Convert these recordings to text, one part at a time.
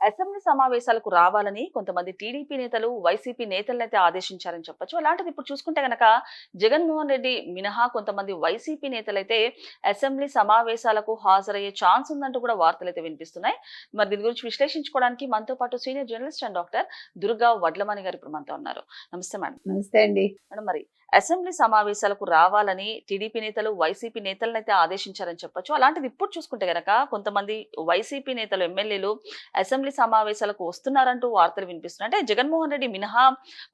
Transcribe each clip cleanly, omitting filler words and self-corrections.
Assembly సమావేశాలకు రావాలని కొంతమంది టీడీపీ నేతలు, వైసీపీ నేతలనైతే ఆదేశించారని చెప్పొచ్చు. అలాంటిది ఇప్పుడు చూసుకుంటే గనక జగన్మోహన్ రెడ్డి మినహా కొంతమంది వైసీపీ నేతలైతే అసెంబ్లీ సమావేశాలకు హాజరయ్యే ఛాన్స్ ఉందంటూ కూడా వార్తలైతే వినిపిస్తున్నాయి. మరి దీని గురించి విశ్లేషించుకోవడానికి మనతో పాటు senior journalist and doctor Durga Vadlamani గారు ఇప్పుడు మనతో ఉన్నారు. నమస్తే మేడం. నమస్తే అండి. మేడం, మరి అసెంబ్లీ సమావేశాలకు రావాలని టీడీపీ నేతలు, వైసీపీ నేతలనైతే ఆదేశించారని చెప్పొచ్చు. అలాంటిది ఇప్పుడు చూసుకుంటే గనక కొంతమంది వైసీపీ నేతలు, ఎమ్మెల్యేలు అసెంబ్లీ సమావేశాలకు వస్తున్నారంటూ వార్తలు వినిపిస్తున్నాయి. అంటే జగన్మోహన్ రెడ్డి మినహా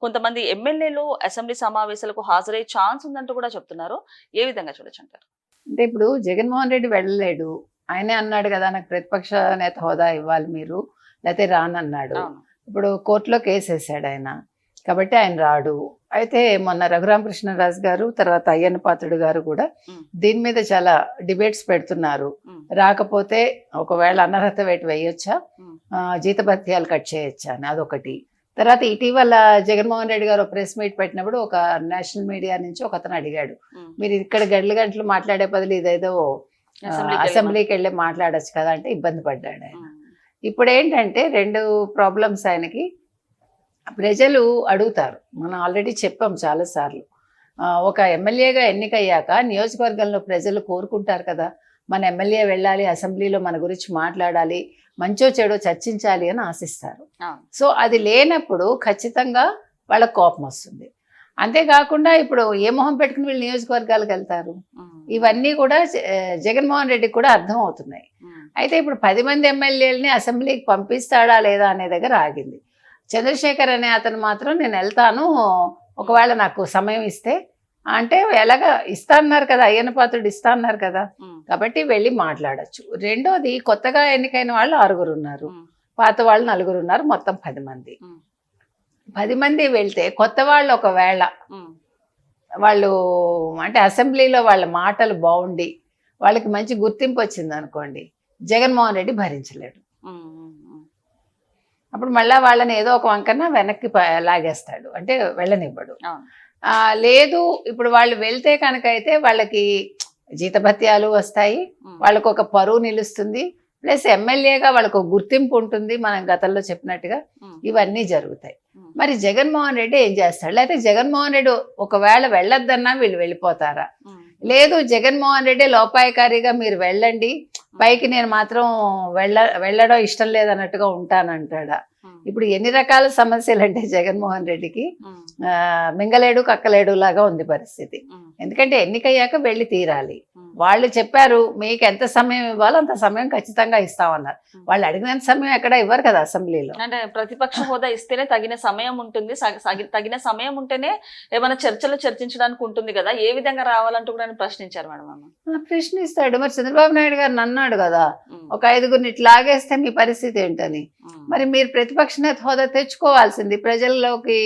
కొంతమంది ఎమ్మెల్యేలు అసెంబ్లీ సమావేశాలకు హాజరయ్యే ఛాన్స్ ఉందంటూ కూడా చెప్తున్నారు. ఏ విధంగా చూడొచ్చు అంటారు? అంటే ఇప్పుడు జగన్మోహన్ రెడ్డి వెళ్ళలేడు. ఆయనే అన్నాడు కదా, నాకు ప్రతిపక్ష నేత హోదా ఇవ్వాలి మీరు, లేకపోతే రానన్నాడు. ఇప్పుడు కోర్టులో కేసు వేసాడు ఆయన, కాబట్టి ఆయన రాడు. అయితే మొన్న రఘురామకృష్ణరాజు గారు, తర్వాత అయ్యన్న పాత్రుడు గారు కూడా దీని మీద చాలా డిబేట్స్ పెడుతున్నారు. రాకపోతే ఒకవేళ అనర్హత వేటు వేయొచ్చా, జీతభత్యాలు కట్ చేయొచ్చా అని అదొకటి. తర్వాత ఇటీవల జగన్మోహన్ రెడ్డి గారు ప్రెస్ మీట్ పెట్టినప్పుడు ఒక నేషనల్ మీడియా నుంచి ఒక అతను అడిగాడు, మీరు ఇక్కడ గంటలు గంటలు మాట్లాడే బదులు ఇదేదో అసెంబ్లీకి వెళ్ళి మాట్లాడచ్చు కదా అంటే ఇబ్బంది పడ్డాడు ఆయన. ఇప్పుడు ఏంటంటే రెండు ప్రాబ్లమ్స్ ఆయనకి. ప్రజలు అడుగుతారు, మనం ఆల్రెడీ చెప్పాం చాలాసార్లు, ఒక ఎమ్మెల్యేగా ఎన్నికయ్యాక నియోజకవర్గంలో ప్రజలు కోరుకుంటారు కదా, మన ఎమ్మెల్యే వెళ్ళాలి, అసెంబ్లీలో మన గురించి మాట్లాడాలి, మంచో చెడో చర్చించాలి అని ఆశిస్తారు. సో అది లేనప్పుడు ఖచ్చితంగా వాళ్ళకు కోపం వస్తుంది. అంతేకాకుండా ఇప్పుడు ఏ మొహం పెట్టుకుని వీళ్ళు నియోజకవర్గాలకు వెళ్తారు, ఇవన్నీ కూడా జగన్మోహన్ రెడ్డికి కూడా అర్థం అవుతున్నాయి. అయితే ఇప్పుడు 10 మంది ఎమ్మెల్యేలని అసెంబ్లీకి పంపిస్తాడా లేదా అనే దగ్గర ఆగింది. చంద్రశేఖర్ అనే అతను మాత్రం నేను వెళ్తాను, ఒకవేళ నాకు సమయం ఇస్తే అంటే ఎలాగా ఇస్తా అన్నారు కదా, అయ్యన్న పాత్రుడు ఇస్తా అన్నారు కదా, కాబట్టి వెళ్ళి మాట్లాడచ్చు. రెండోది, కొత్తగా ఎన్నికైన వాళ్ళు 6 ఉన్నారు, పాత వాళ్ళు 4 ఉన్నారు, మొత్తం 10 మంది. 10 మంది వెళ్తే కొత్త వాళ్ళు ఒకవేళ వాళ్ళు అంటే అసెంబ్లీలో వాళ్ళ మాటలు బాగుండి వాళ్ళకి మంచి గుర్తింపు వచ్చింది అనుకోండి, జగన్మోహన్ రెడ్డి భరించలేడు. అప్పుడు మళ్ళీ వాళ్ళని ఏదో ఒక వంకన వెనక్కి లాగేస్తాడు, అంటే వెళ్ళనివ్వడు. లేదు, ఇప్పుడు వాళ్ళు వెళ్తే కనుక అయితే వాళ్ళకి జీతభత్యాలు వస్తాయి, వాళ్ళకు ఒక పరువు నిలుస్తుంది, ప్లస్ ఎమ్మెల్యేగా వాళ్ళకు గుర్తింపు ఉంటుంది, మనం గతంలో చెప్పినట్టుగా ఇవన్నీ జరుగుతాయి. మరి జగన్మోహన్ రెడ్డి ఏం చేస్తాడు? లేకపోతే జగన్మోహన్ రెడ్డి ఒకవేళ వెళ్ళొద్దన్నా వీళ్ళు వెళ్ళిపోతారా? లేదు, జగన్మోహన్ రెడ్డి లోపాయకారిగా మీరు వెళ్ళండి, పైకి నేను మాత్రం వెళ్ళడం ఇష్టం లేదన్నట్టుగా ఉంటానంటాడా? ఇప్పుడు ఎన్ని రకాల సమస్యలు అంటే జగన్మోహన్ రెడ్డికి మింగలేడు కక్కలేడు లాగా ఉంది పరిస్థితి. ఎందుకంటే ఎన్నికయ్యాక వెళ్ళి తీరాలి. వాళ్ళు చెప్పారు మీకు ఎంత సమయం ఇవ్వాలో అంత సమయం ఖచ్చితంగా ఇస్తామన్నారు. వాళ్ళు అడిగినంత సమయం ఎక్కడ ఇవ్వరు కదా అసెంబ్లీలో. అంటే ప్రతిపక్ష హోదా ఇస్తేనే తగిన సమయం ఉంటుంది, తగిన సమయం ఉంటేనే ఏమైనా చర్చలు చర్చించడానికి ఉంటుంది కదా, ఏ విధంగా రావాలంటూ కూడా ప్రశ్నించారు మేడం. ప్రశ్నిస్తాడు. మరి చంద్రబాబు నాయుడు గారిని అన్నాడు కదా, ఒక 5గురిని ఇట్లాగేస్తే మీ పరిస్థితి ఏంటని. మరి మీరు ప్రతిపక్ష నేత హోదా తెచ్చుకోవాల్సింది, ప్రజల్లోకి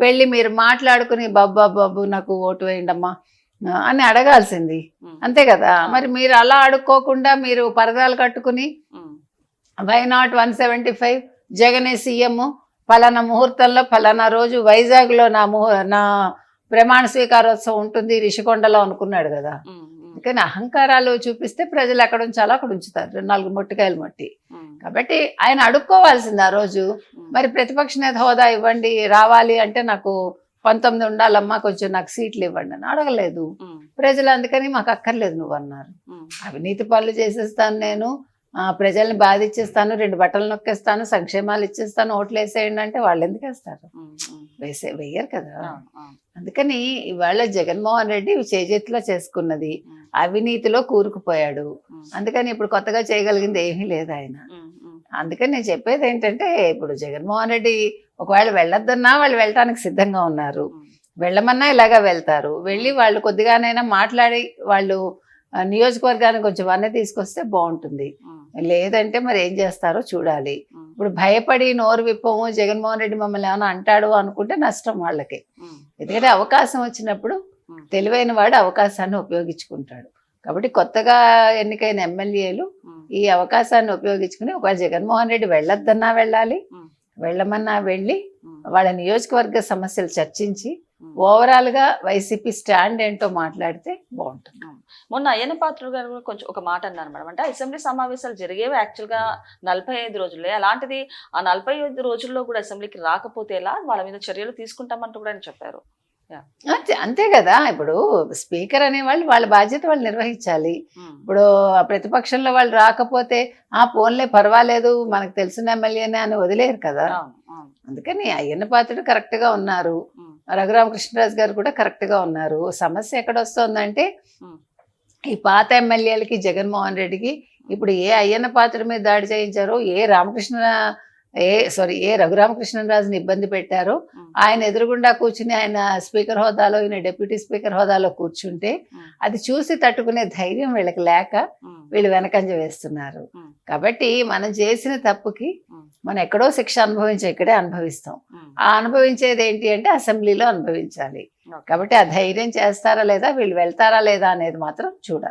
వెళ్ళి మీరు మాట్లాడుకుని బాబు నాకు ఓటు వేయండమ్మా అని అడగాల్సింది, అంతే కదా. మరి మీరు అలా అడుక్కోకుండా మీరు పరదాలు కట్టుకుని వై నాట్ 175 జగనే సీఎం, ఫలానా ముహూర్తంలో ఫలానా రోజు వైజాగ్లో నా ప్రమాణ స్వీకారోత్సవం ఉంటుంది రిషికొండలో అనుకున్నాడు కదా. కానీ అహంకారాలు చూపిస్తే ప్రజలు ఎక్కడ ఉంచాలో అక్కడ ఉంచుతారు, 4 మొట్టికాయలు మట్టి. కాబట్టి ఆయన అడుక్కోవాల్సింది ఆ రోజు, మరి ప్రతిపక్ష నేత హోదా ఇవ్వండి, రావాలి అంటే నాకు 19 ఉండాలమ్మా, కొంచెం నాకు సీట్లు ఇవ్వండి అని అడగలేదు ప్రజలు. అందుకని మాకు అక్కర్లేదు నువ్వు అన్నారు. అవినీతి పనులు చేసేస్తాను నేను, ప్రజల్ని బాధిచ్చేస్తాను, 2 బట్టలు నొక్కేస్తాను, సంక్షేమాలు ఇచ్చేస్తాను, ఓట్లు వేసేయండి అంటే వాళ్ళు ఎందుకు వేస్తారు? వెయ్యరు కదా. అందుకని ఇవాళ జగన్మోహన్ రెడ్డి చేజెత్తులో చేసుకున్నది, అవినీతిలో కూరుకుపోయాడు. అందుకని ఇప్పుడు కొత్తగా చేయగలిగింది ఏమీ లేదు ఆయన. అందుకని నేను చెప్పేది ఏంటంటే, ఇప్పుడు జగన్మోహన్ రెడ్డి ఒకవేళ వెళ్ళొద్దన్నా వాళ్ళు వెళ్ళటానికి సిద్ధంగా ఉన్నారు, వెళ్ళమన్నా ఇలాగా వెళ్తారు. వెళ్ళి వాళ్ళు కొద్దిగానైనా మాట్లాడి వాళ్ళు నియోజకవర్గానికి కొంచెం వన్నె తీసుకొస్తే బాగుంటుంది. లేదంటే మరి ఏం చేస్తారో చూడాలి. ఇప్పుడు భయపడి నోరు విప్పము, జగన్మోహన్ రెడ్డి మమ్మల్ని ఏమైనా అంటాడు అనుకుంటే నష్టం వాళ్ళకి. ఎందుకంటే అవకాశం వచ్చినప్పుడు తెలివైన వాడు అవకాశాన్ని ఉపయోగించుకుంటాడు. కాబట్టి కొత్తగా ఎన్నికైన ఎమ్మెల్యేలు ఈ అవకాశాన్ని ఉపయోగించుకుని ఒకవేళ జగన్మోహన్ రెడ్డి వెళ్ళొద్దన్నా వెళ్ళాలి, వెళ్ళమన్నా వెళ్ళి వాళ్ళ నియోజకవర్గ సమస్యలు చర్చించి ఓవరాల్గా వైసీపీ స్టాండ్ ఏంటో మాట్లాడితే బాగుంటుంది. మొన్న అయ్యన్న పాత్రుడు గారు కూడా కొంచెం ఒక మాట అన్నారు మేడం. అంటే అసెంబ్లీ సమావేశాలు జరిగేవి యాక్చువల్‌గా 45 రోజులే. అలాంటిది ఆ 45 రోజుల్లో కూడా అసెంబ్లీకి రాకపోతే ఎలా? వాళ్ళ మీద చర్యలు తీసుకుంటామంటూ కూడా ఆయన చెప్పారు. యాహ్! అంతే అంతే కదా. ఇప్పుడు స్పీకర్ అనేవాళ్ళు వాళ్ళ బాధ్యత వాళ్ళు నిర్వహించాలి. హ్మ్. ఇప్పుడు ఆ ప్రతిపక్షంలో వాళ్ళు రాకపోతే పోన్లే పర్వాలేదు మనకు తెలిసిన ఎమ్మెల్యేనే అని వదిలేరు కదా. అవును. అవును. అందుకని అయ్యన్న పాత్రుడు కరెక్ట్గా ఉన్నారు, హ్మ్. రఘురామకృష్ణరాజు గారు కూడా కరెక్ట్గా ఉన్నారు. సమస్య ఎక్కడొస్తుందంటే హ్మ్. ఈ పాత ఎమ్మెల్యేలకి జగన్మోహన్ రెడ్డికి ఇప్పుడు ఏ అయ్యన్న పాత్రుడి మీద దాడి చేయించారో, ఏ రఘురామకృష్ణరాజుని ఇబ్బంది పెట్టారో, హ్మ్. ఆయన ఎదురుగుండా కూర్చుని ఆయన స్పీకర్ హోదాలో ఈయన డిప్యూటీ స్పీకర్ హోదాలో కూర్చుంటే హ్మ్. అది చూసి తట్టుకునే ధైర్యం వీళ్ళకి లేక హ్మ్. వీళ్ళు వెనకంజ వేస్తున్నారు. హ్మ్. కాబట్టి మనం చేసిన తప్పుకి హ్మ్. మనం ఎక్కడో శిక్ష ఇక్కడే అనుభవిస్తాం. హ్మ్. ఆ అనుభవించేది ఏంటి అంటే అసెంబ్లీలో అనుభవించాలి. ఓకే. కాబట్టి ఆ ధైర్యం చేస్తారా లేదా, వీళ్ళు వెళ్తారా లేదా అనేది మాత్రం చూడాలి.